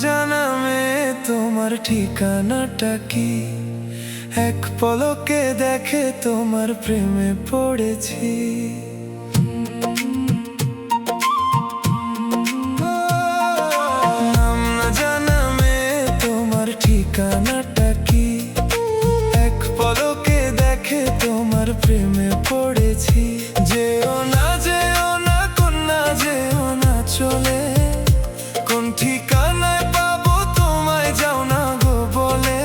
জানা মেয়ে তোমার ঠিকানাটা কি? এক পলকে দেখে তোমার প্রেমে পড়েছি। নাম না জানা মেয়ে তোমার ঠিকানাটা কি? এক পলকে দেখে তোমার প্রেমে পড়েছি। যেও না কন্যা, যেও না চলে, কোন ঠিকানায় পাবো তোমায় যাও না গো বলে।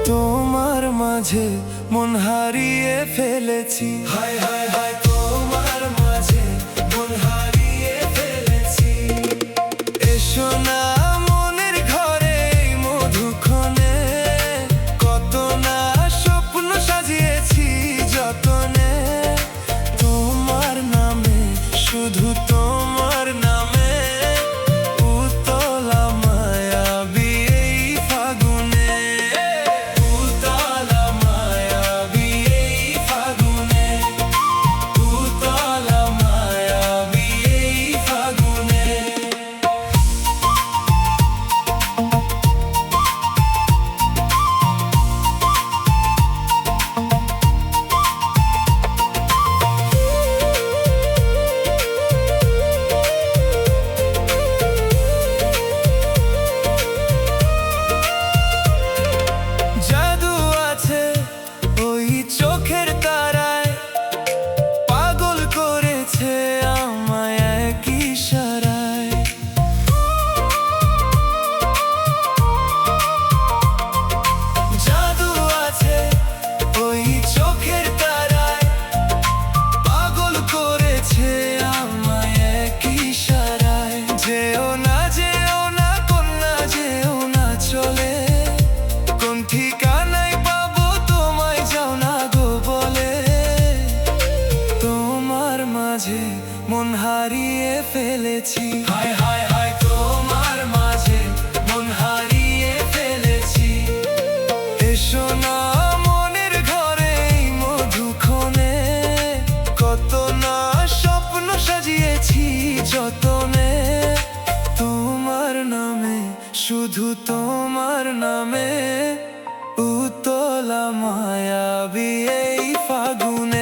তোমার মাঝে মন হারিয়ে ফেলেছি, হায় হায় হায়, তোমার মাঝে মন হারিয়ে ফেলেছি। এসো না মনের ঘরে এই মধুক্ষণে, কত না স্বপ্ন সাজিয়েছি যতনে। তোমার নামে, শুধু তোমার নামে, উতলা মায়াবী এই ফাগুনে, উতলা মায়াবী এই ফাগুনে, উতলা মায়াবী এই ফাগুনে। জাদু আছে ওই চোখের তারায়, পাগল করেছে আমায় এক ইশারায়। জাদু আছে ওই চোখের তারায়, পাগল করেছে আমায় এক ইশারায়। যেও না কন্যা, যেও না চলে, কোন ঠিকানায় পাবো তোমায় যাও না গো বলে। তোমার মাঝে মন হারিয়ে ফেলেছি, হায় হায় হায়, তোমার মাঝে মন হারিয়ে ফেলেছি। এসো না মনের ঘরে এই মধুক্ষণে, কত না স্বপ্ন সাজিয়েছি যতনে। তোমার নামে, শুধু তোমার নামে, উতলা মায়াবী এই ফাগুনে।